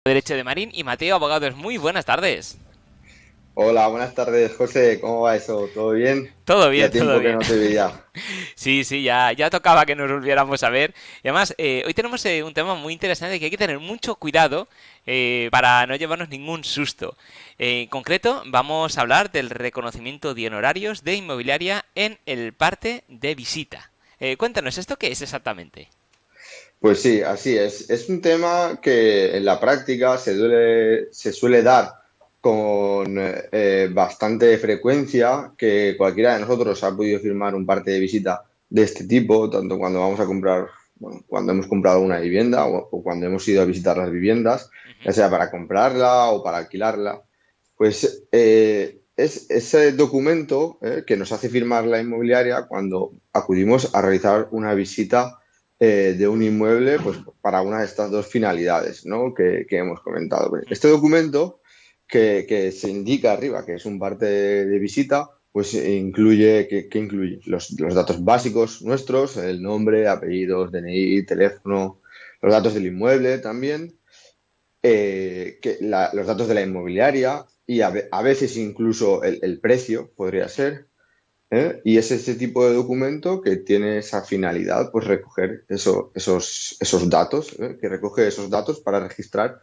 Derecho de Marín y Mateo Abogados. Muy buenas tardes. Hola, buenas tardes, José. ¿Cómo va eso? ¿Todo bien? Todo Ya bien, todo tiempo que bien. no te veía. Sí, sí, ya tocaba que nos volviéramos a ver. Y además, hoy tenemos un tema muy interesante que hay que tener mucho cuidado para no llevarnos ningún susto. En concreto, vamos a hablar del reconocimiento de honorarios de inmobiliaria en el parte de visita. Cuéntanos, ¿esto qué es exactamente? Pues sí, así es. Es un tema que en la práctica se suele dar con bastante frecuencia, que cualquiera de nosotros ha podido firmar un parte de visita de este tipo, tanto cuando vamos a comprar, bueno, cuando hemos comprado una vivienda o cuando hemos ido a visitar las viviendas, Ujú. ya sea para comprarla o para alquilarla. Pues es ese documento que nos hace firmar la inmobiliaria cuando acudimos a realizar una visita de un inmueble, pues para una de estas dos finalidades, ¿no? que hemos comentado. Este Ujú. documento que se indica arriba, que es un parte de visita, pues incluye, ¿qué incluye? Los datos básicos nuestros, el nombre, apellidos, DNI, teléfono, los datos del inmueble también, los datos de la inmobiliaria y a veces incluso el precio podría ser. Y es ese tipo de documento que tiene esa finalidad, pues recoger esos datos, que recoge esos datos para registrar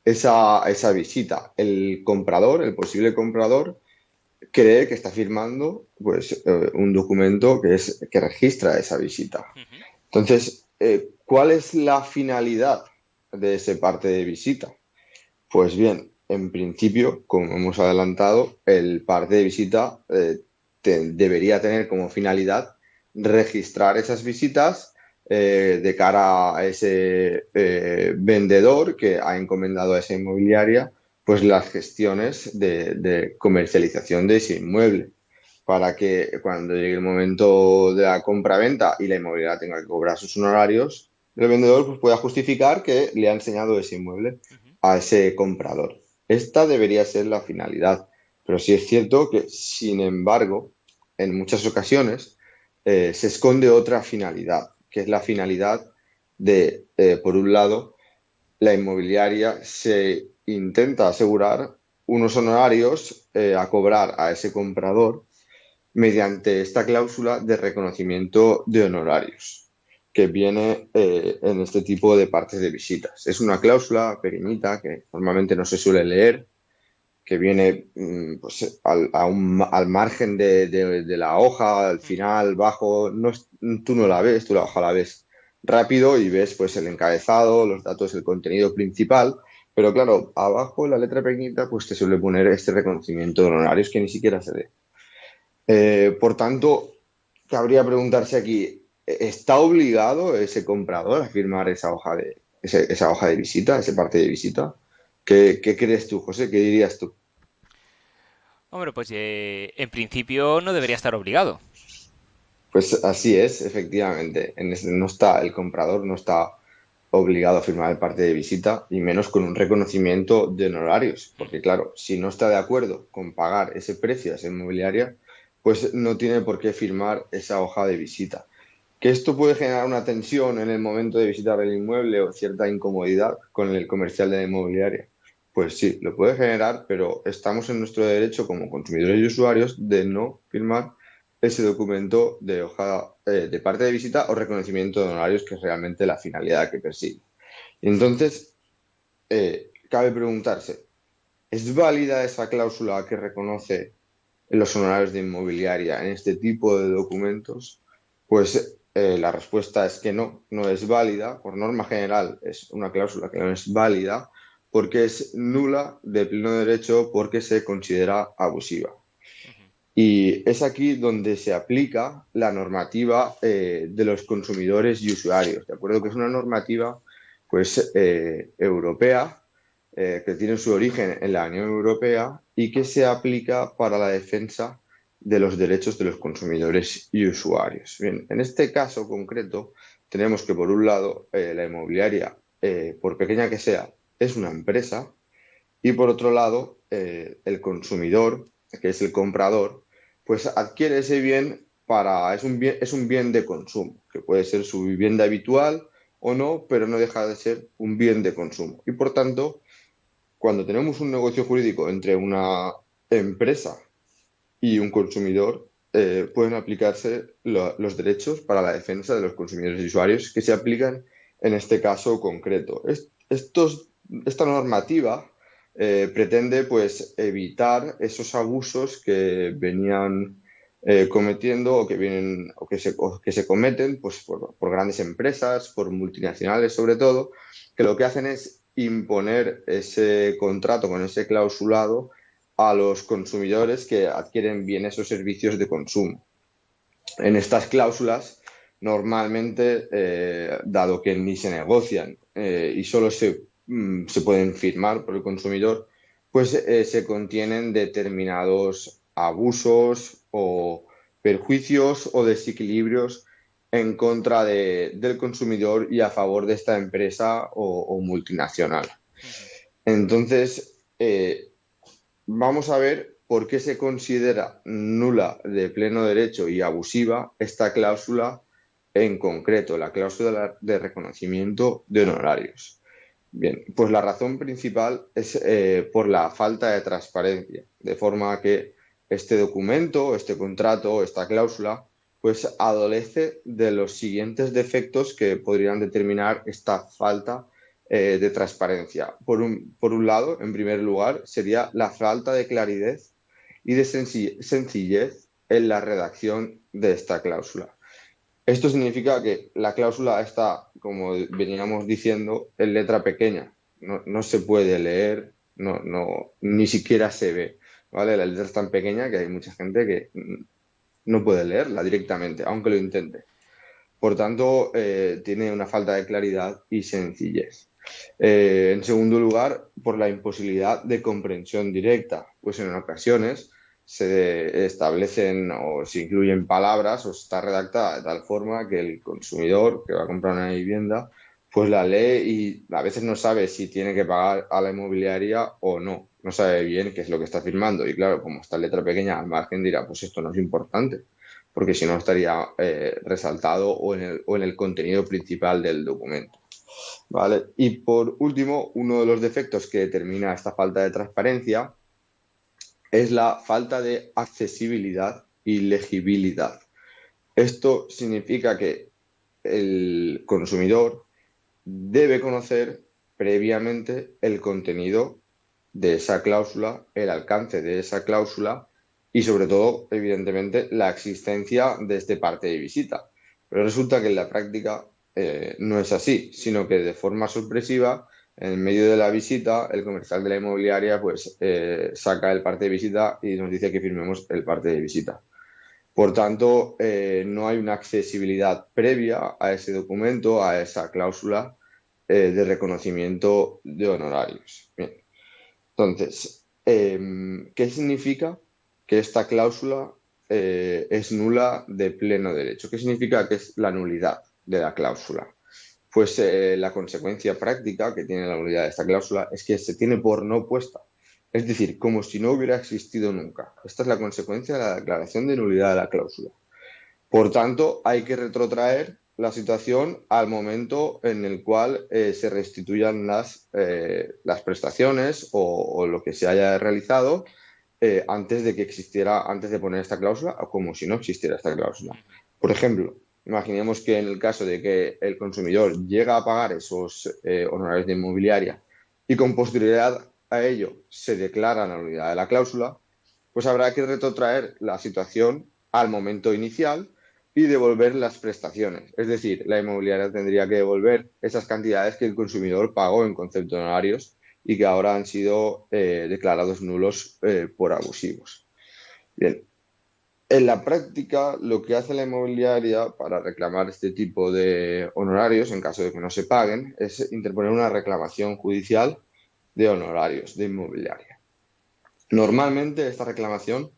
esa visita. El comprador, el posible comprador, cree que está firmando pues, un documento que registra esa visita. Ujú. Entonces, ¿cuál es la finalidad de ese parte de visita? Pues bien, en principio, como hemos adelantado, el parte de visita debería tener como finalidad registrar esas visitas de cara a ese vendedor que ha encomendado a esa inmobiliaria pues las gestiones de comercialización de ese inmueble para que cuando llegue el momento de la compra-venta y la inmobiliaria tenga que cobrar sus honorarios, el vendedor pues, pueda justificar que le ha enseñado ese inmueble Ujú. a ese comprador. Esta debería ser la finalidad, pero sí es cierto que, sin embargo, en muchas ocasiones se esconde otra finalidad, que es la finalidad de, por un lado, la inmobiliaria se intenta asegurar unos honorarios a cobrar a ese comprador mediante esta cláusula de reconocimiento de honorarios que viene en este tipo de partes de visitas. Es una cláusula pequeñita que normalmente no se suele leer, que viene pues, al margen de la hoja, al Ujú. final, bajo, tú no la ves, tú la hoja la ves rápido y ves pues el encabezado, los datos, el contenido principal, pero claro, abajo en la letra pequeñita pues te suele poner este reconocimiento de honorarios que ni siquiera se ve. Por tanto, cabría preguntarse aquí, ¿está obligado ese comprador a firmar esa hoja de visita, ese parte de visita? ¿Qué crees tú, José? ¿Qué dirías tú? Hombre, pues en principio no debería estar obligado. Pues así es, efectivamente. No está, el comprador no está obligado a firmar el parte de visita y menos con un reconocimiento de honorarios, porque Ujú. claro, si no está de acuerdo con pagar ese precio a esa inmobiliaria, pues no tiene por qué firmar esa hoja de visita. Que esto puede generar una tensión en el momento de visitar el inmueble o cierta incomodidad con el comercial de la inmobiliaria. Pues sí, lo puede generar, pero estamos en nuestro derecho como consumidores y usuarios de no firmar ese documento de hoja de parte de visita o reconocimiento de honorarios, que es realmente la finalidad que persigue. Y entonces, cabe preguntarse, ¿es válida esa cláusula que reconoce los honorarios de inmobiliaria en este tipo de documentos? Pues la respuesta es que no, no es válida. Por norma general es una cláusula que no es válida porque es nula de pleno derecho porque se considera abusiva. Ujú. Y es aquí donde se aplica la normativa de los consumidores y usuarios, ¿de acuerdo? Que es una normativa pues, europea que tiene su origen en la Unión Europea y que se aplica para la defensa de los derechos de los consumidores y usuarios. Bien, en este caso concreto tenemos que por un lado la inmobiliaria, por pequeña que sea, es una empresa y por otro lado el consumidor, que es el comprador, pues adquiere ese bien es un bien de consumo, que puede ser su vivienda habitual o no, pero no deja de ser un bien de consumo. Y por tanto, cuando tenemos un negocio jurídico entre una empresa y un consumidor, pueden aplicarse los derechos para la defensa de los consumidores y usuarios que se aplican en este caso concreto. Esta normativa pretende pues, evitar esos abusos que venían cometiendo o que se cometen pues, por grandes empresas, por multinacionales sobre todo, que lo que hacen es imponer ese contrato con ese clausulado a los consumidores que adquieren bienes o servicios de consumo. En estas cláusulas, normalmente, dado que ni se negocian y solo se pueden firmar por el consumidor, pues se contienen determinados abusos o perjuicios o desequilibrios en contra del consumidor y a favor de esta empresa o multinacional. Ujú. Entonces, vamos a ver por qué se considera nula de pleno derecho y abusiva esta cláusula en concreto, la cláusula de reconocimiento de honorarios. Bien, pues la razón principal es por la falta de transparencia, de forma que este documento, este contrato, esta cláusula, pues adolece de los siguientes defectos que podrían determinar esta falta de transparencia. Por un lado, en primer lugar, sería la falta de claridad y de sencillez en la redacción de esta cláusula. Esto significa que la cláusula está, como veníamos diciendo, en letra pequeña. No se puede leer, ni siquiera se ve. ¿Vale? La letra es tan pequeña que hay mucha gente que no puede leerla directamente, aunque lo intente. Por tanto, tiene una falta de claridad y sencillez. En segundo lugar, por la imposibilidad de comprensión directa, pues en ocasiones se establecen o se incluyen palabras o está redactada de tal forma que el consumidor que va a comprar una vivienda pues la lee y a veces no sabe si tiene que pagar a la inmobiliaria o no. No sabe bien qué es lo que está firmando y claro, como está en letra pequeña, al margen dirá, pues esto no es importante porque si no estaría resaltado o en el contenido principal del documento. ¿Vale? Y por último, uno de los defectos que determina esta falta de transparencia es la falta de accesibilidad y legibilidad. Esto significa que el consumidor debe conocer previamente el contenido de esa cláusula, el alcance de esa cláusula y sobre todo, evidentemente, la existencia de este parte de visita. Pero resulta que en la práctica no es así, sino que de forma sorpresiva, en medio de la visita, el comercial de la inmobiliaria pues saca el parte de visita y nos dice que firmemos el parte de visita. Por tanto, no hay una accesibilidad previa a ese documento, a esa cláusula de reconocimiento de honorarios. Bien. Entonces, ¿qué significa que esta cláusula es nula de pleno derecho? ¿Qué significa que es la nulidad de la cláusula? Pues la consecuencia práctica que tiene la nulidad de esta cláusula es que se tiene por no puesta. Es decir, como si no hubiera existido nunca. Esta es la consecuencia de la declaración de nulidad de la cláusula. Por tanto, hay que retrotraer la situación al momento en el cual se restituyan las prestaciones o lo que se haya realizado antes de que existiera, antes de poner esta cláusula, o como si no existiera esta cláusula. Por ejemplo, imaginemos que en el caso de que el consumidor llega a pagar esos honorarios de inmobiliaria y con posterioridad a ello se declara la nulidad de la cláusula, pues habrá que retrotraer la situación al momento inicial y devolver las prestaciones. Es decir, la inmobiliaria tendría que devolver esas cantidades que el consumidor pagó en concepto de honorarios y que ahora han sido declarados nulos por abusivos. Bien, en la práctica, lo que hace la inmobiliaria para reclamar este tipo de honorarios, en caso de que no se paguen, es interponer una reclamación judicial de honorarios de inmobiliaria. Normalmente esta reclamación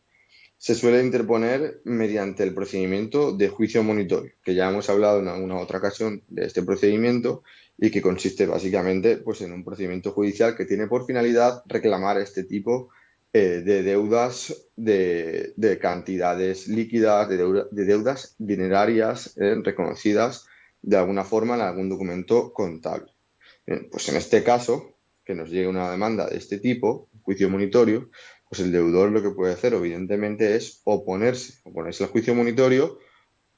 se suele interponer mediante el procedimiento de juicio monitorio, que ya hemos hablado en alguna otra ocasión de este procedimiento y que consiste básicamente pues, en un procedimiento judicial que tiene por finalidad reclamar este tipo de deudas de cantidades líquidas, de deudas dinerarias reconocidas de alguna forma en algún documento contable. Bien, pues en este caso, que nos llegue una demanda de este tipo, un juicio monitorio, pues el deudor lo que puede hacer, evidentemente, es oponerse al juicio monitorio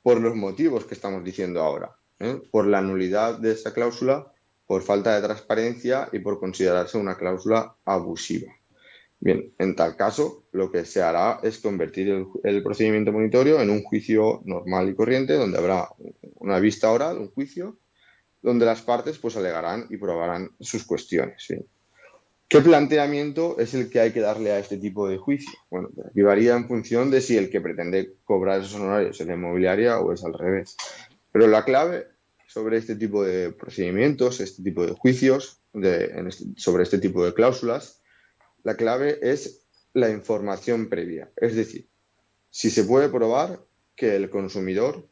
por los motivos que estamos diciendo ahora, ¿eh? Por la nulidad de esa cláusula, por falta de transparencia y por considerarse una cláusula abusiva. Bien, en tal caso, lo que se hará es convertir el procedimiento monitorio en un juicio normal y corriente, donde habrá una vista oral, un juicio, donde las partes pues alegarán y probarán sus cuestiones. ¿Sí? ¿Qué planteamiento es el que hay que darle a este tipo de juicio? Bueno, pues aquí varía en función de si el que pretende cobrar esos honorarios es la inmobiliaria o es al revés. Pero la clave sobre este tipo de procedimientos, este tipo de juicios, sobre este tipo de cláusulas, la clave es la información previa. Es decir, si se puede probar que el consumidor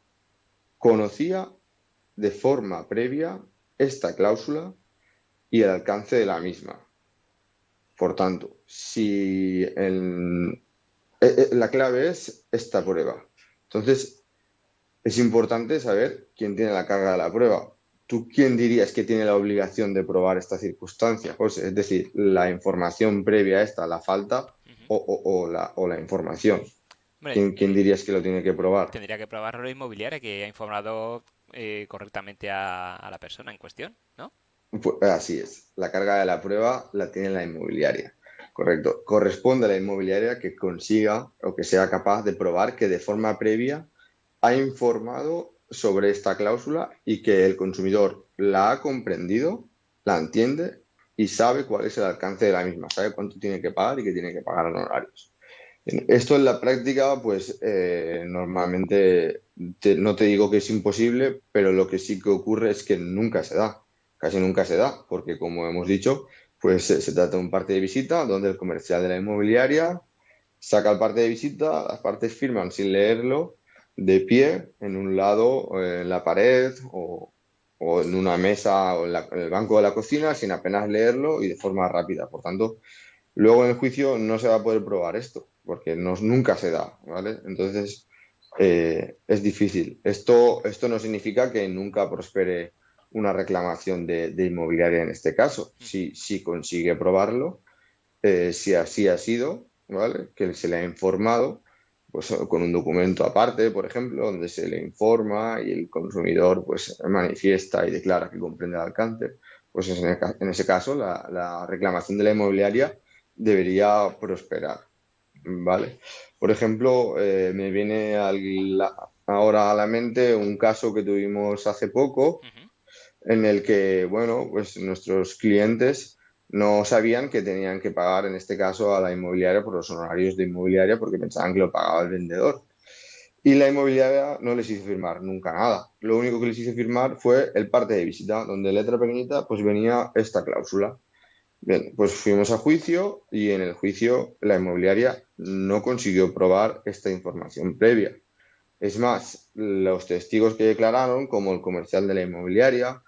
conocía de forma previa esta cláusula y el alcance de la misma. Por tanto, la clave es esta prueba. Entonces, es importante saber quién tiene la carga de la prueba. ¿Tú quién dirías que tiene la obligación de probar esta circunstancia? Pues, es decir, la información previa a esta, la falta Ujú. o la información. Hombre, ¿Quién dirías que lo tiene que probar? tendría que probarlo la inmobiliaria que ha informado correctamente a la persona en cuestión, ¿no? Pues, así es. La carga de la prueba la tiene la inmobiliaria. Correcto. Corresponde a la inmobiliaria que consiga o que sea capaz de probar que de forma previa ha informado sobre esta cláusula y que el consumidor la ha comprendido, la entiende y sabe cuál es el alcance de la misma, sabe cuánto tiene que pagar y que tiene que pagar en honorarios. Esto en la práctica, pues normalmente no te digo que es imposible, pero lo que sí que ocurre es que nunca se da, casi nunca se da, porque como hemos dicho, pues se trata de un parte de visita donde el comercial de la inmobiliaria saca el parte de visita, las partes firman sin leerlo, de pie, en un lado, en la pared o en una mesa o en el banco de la cocina, sin apenas leerlo y de forma rápida. Por tanto, luego en el juicio no se va a poder probar esto, porque nunca se da, ¿vale? Entonces, es difícil. Esto no significa que nunca prospere una reclamación de inmobiliaria en este caso. Si consigue probarlo, si así ha sido, ¿vale? Que se le ha informado, pues con un documento aparte, por ejemplo, donde se le informa y el consumidor pues manifiesta y declara que comprende el alcance, pues en ese caso la reclamación de la inmobiliaria debería prosperar, ¿vale? Por ejemplo, me viene ahora a la mente un caso que tuvimos hace poco Ujú. en el que, bueno, pues nuestros clientes no sabían que tenían que pagar, en este caso, a la inmobiliaria por los honorarios de inmobiliaria porque pensaban que lo pagaba el vendedor. Y la inmobiliaria no les hizo firmar nunca nada. Lo único que les hizo firmar fue el parte de visita, donde en letra pequeñita pues venía esta cláusula. Bien, pues fuimos a juicio y en el juicio la inmobiliaria no consiguió probar esta información previa. Es más, los testigos que declararon, como el comercial de la inmobiliaria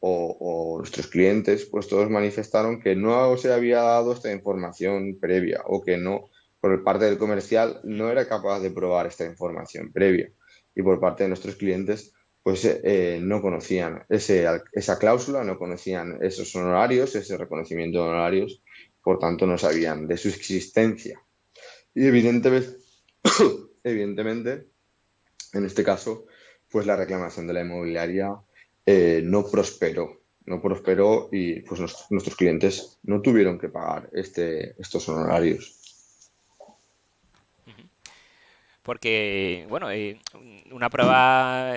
o nuestros clientes, pues todos manifestaron que no se había dado esta información previa o que no, por parte del comercial, no era capaz de probar esta información previa. Y por parte de nuestros clientes, pues no conocían esa cláusula, no conocían esos honorarios, ese reconocimiento de honorarios, por tanto no sabían de su existencia. Y evidentemente en este caso, pues la reclamación de la inmobiliaria no prosperó y pues nuestros clientes no tuvieron que pagar estos honorarios. Ujú. Porque, bueno, una prueba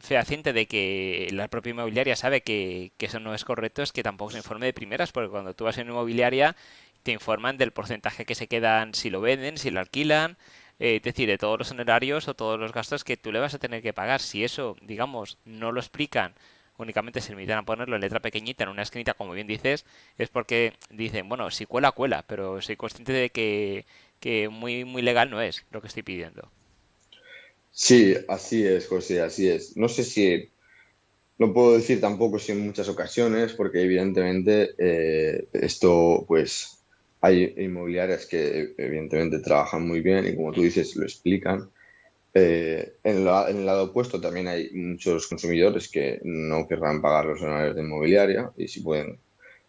fehaciente de que la propia inmobiliaria sabe que eso no es correcto es que tampoco se informe de primeras, porque cuando tú vas en una inmobiliaria te informan del porcentaje que se quedan si lo venden, si lo alquilan, es decir, de todos los honorarios o todos los gastos que tú le vas a tener que pagar. Si eso, digamos, no lo explican, únicamente se limitan a ponerlo en letra pequeñita en una esquinita, como bien dices, es porque dicen, bueno, si cuela, cuela, pero soy consciente de que muy, muy legal no es lo que estoy pidiendo. Sí, así es, José, así es. No sé si, no puedo decir tampoco si en muchas ocasiones, porque evidentemente esto, pues, hay inmobiliarias que evidentemente trabajan muy bien y como tú dices, lo explican. En el lado opuesto también hay muchos consumidores que no querrán pagar los honorarios de inmobiliaria y si pueden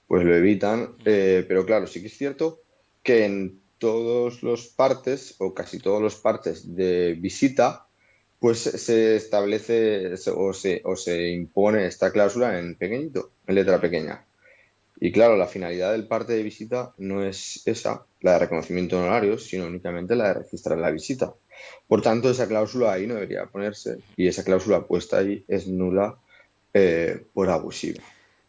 pues lo evitan. Ujú. Pero claro, sí que es cierto que en todos los partes o casi todos los partes de visita, pues se establece o se impone esta cláusula en pequeñito, en letra Ujú. pequeña. Y claro, la finalidad del parte de visita no es esa, la de reconocimiento de honorarios, sino únicamente la de registrar la visita. Por tanto, esa cláusula ahí no debería ponerse y esa cláusula puesta ahí es nula por abusiva.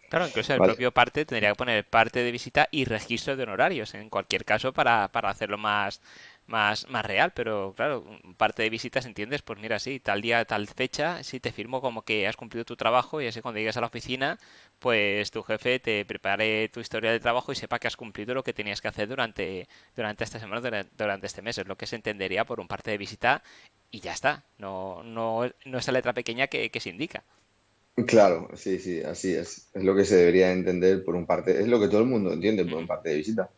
Claro, incluso el ¿Vale? propio parte tendría que poner parte de visita y registro de honorarios, en cualquier caso, para hacerlo más real. Pero claro, un parte de visitas, ¿entiendes? Pues mira, sí, tal día, tal fecha, sí te firmo como que has cumplido tu trabajo y así cuando llegues a la oficina, pues tu jefe te prepare tu historia de trabajo y sepa que has cumplido lo que tenías que hacer durante esta semana, durante este mes. Es lo que se entendería por un parte de visita y ya está. No esa letra pequeña que se indica. Claro, sí, sí, así es. Es lo que se debería entender por un parte, es lo que todo el mundo entiende por un Ujú. parte de visita.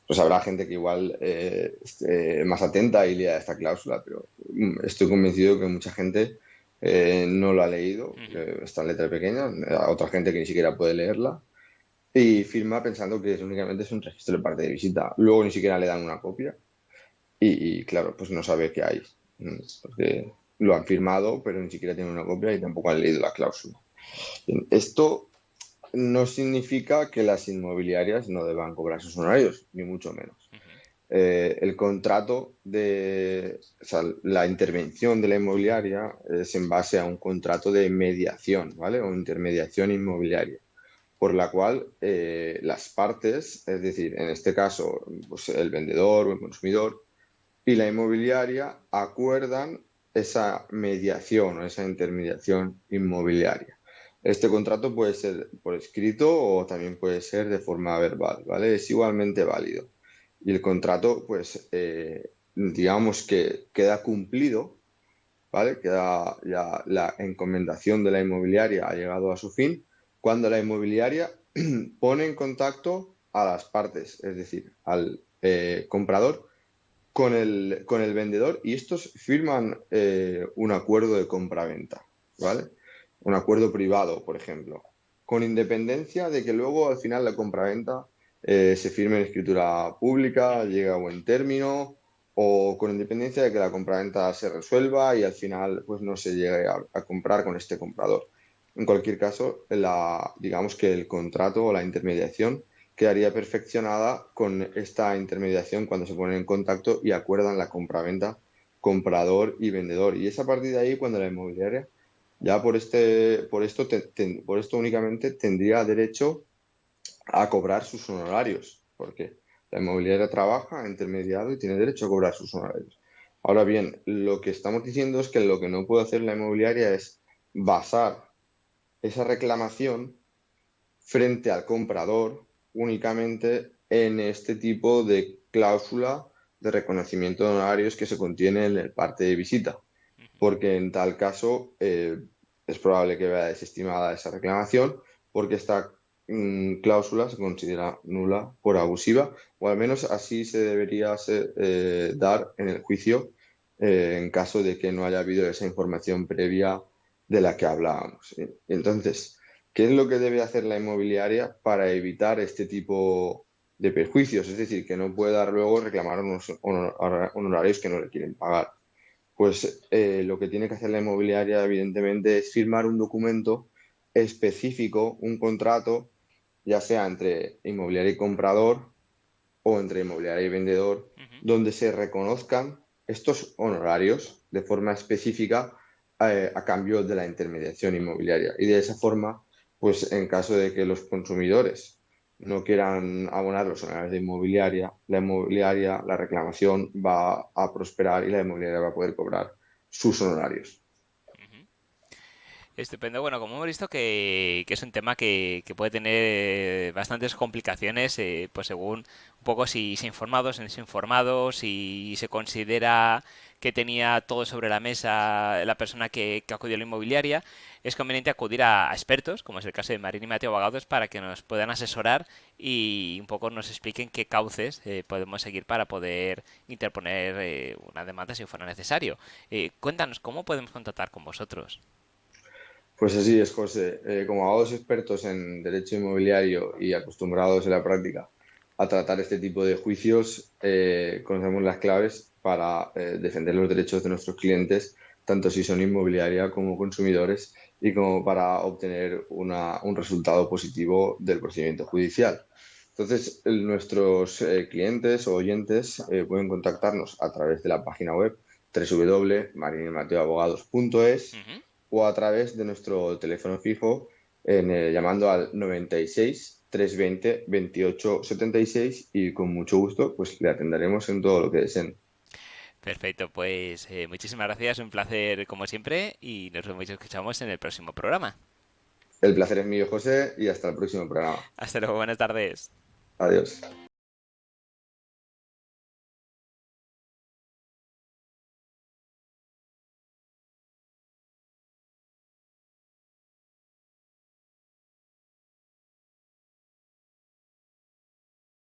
Pues habrá gente que igual esté más atenta y lea esta cláusula, pero estoy convencido que mucha gente no lo ha leído, Ujú. esta letra pequeña, a otra gente que ni siquiera puede leerla y firma pensando que únicamente es un registro de parte de visita. Luego ni siquiera le dan una copia y, claro, pues no sabe qué hay, porque lo han firmado, pero ni siquiera tienen una copia y tampoco han leído la cláusula. Bien, esto no significa que las inmobiliarias no deban cobrar sus honorarios, ni mucho menos. Ujú. El contrato o sea, la intervención de la inmobiliaria es en base a un contrato de mediación, ¿vale? O intermediación inmobiliaria, por la cual las partes, es decir, en este caso, pues el vendedor o el consumidor y la inmobiliaria acuerdan esa mediación o esa intermediación inmobiliaria. Este contrato puede ser por escrito o también puede ser de forma verbal, ¿vale? Es igualmente válido. Y el contrato, pues, digamos que queda cumplido, ¿vale? Queda ya la encomendación de la inmobiliaria ha llegado a su fin cuando la inmobiliaria pone en contacto a las partes, es decir, al comprador con el vendedor y estos firman un acuerdo de compraventa, ¿vale? Un acuerdo privado, por ejemplo, con independencia de que luego al final la compraventa se firme en escritura pública, Ujú. llegue a buen término o con independencia de que la compraventa se resuelva y al final pues no se llegue a comprar con este comprador. En cualquier caso, digamos que el contrato o la intermediación quedaría perfeccionada con esta intermediación cuando se ponen en contacto y acuerdan la compraventa comprador y vendedor. Y es a partir de ahí cuando la inmobiliaria ya por esto únicamente tendría derecho a cobrar sus honorarios, porque la inmobiliaria trabaja, ha intermediado y tiene derecho a cobrar sus honorarios. Ahora bien, lo que estamos diciendo es que lo que no puede hacer la inmobiliaria es basar esa reclamación frente al comprador únicamente en este tipo de cláusula de reconocimiento de honorarios que se contiene en el parte de visita, porque en tal caso es probable que vea desestimada esa reclamación porque esta cláusula se considera nula por abusiva, o al menos así se debería dar en el juicio en caso de que no haya habido esa información previa de la que hablábamos. ¿Sí? Entonces, ¿qué es lo que debe hacer la inmobiliaria para evitar este tipo de perjuicios? Es decir, que no pueda luego reclamar unos honorarios que no le quieren pagar. Pues lo que tiene que hacer la inmobiliaria, evidentemente, es firmar un documento específico, un contrato, ya sea entre inmobiliaria y comprador o entre inmobiliaria y vendedor, Ujú. donde se reconozcan estos honorarios de forma específica a cambio de la intermediación inmobiliaria. Y de esa forma, pues en caso de que los consumidores no quieran abonar los honorarios de inmobiliaria, la reclamación va a prosperar y la inmobiliaria va a poder cobrar sus honorarios. Ujú. Estupendo. Bueno, como hemos visto que es un tema que puede tener bastantes complicaciones, pues según un poco si se ha informado, si no se ha informado, si se considera que tenía todo sobre la mesa la persona que acudió a la inmobiliaria, es conveniente acudir a expertos, como es el caso de Marín y Mateo Abogados, para que nos puedan asesorar y un poco nos expliquen qué cauces podemos seguir para poder interponer una demanda si fuera necesario. Cuéntanos, ¿cómo podemos contactar con vosotros? Pues así es, José. Como abogados expertos en derecho inmobiliario y acostumbrados en la práctica a tratar este tipo de juicios, conocemos las claves para defender los derechos de nuestros clientes, tanto si son inmobiliaria como consumidores, y como para obtener un resultado positivo del procedimiento judicial. Entonces, nuestros clientes o oyentes pueden contactarnos a través de la página web www.marinelmateoabogados.es Ujú. o a través de nuestro teléfono fijo llamando al 96 320 28 76 y con mucho gusto pues le atenderemos en todo lo que deseen. Perfecto, pues muchísimas gracias, un placer como siempre y nos vemos y escuchamos en el próximo programa. El placer es mío, José, y hasta el próximo programa. Hasta luego, buenas tardes. Adiós.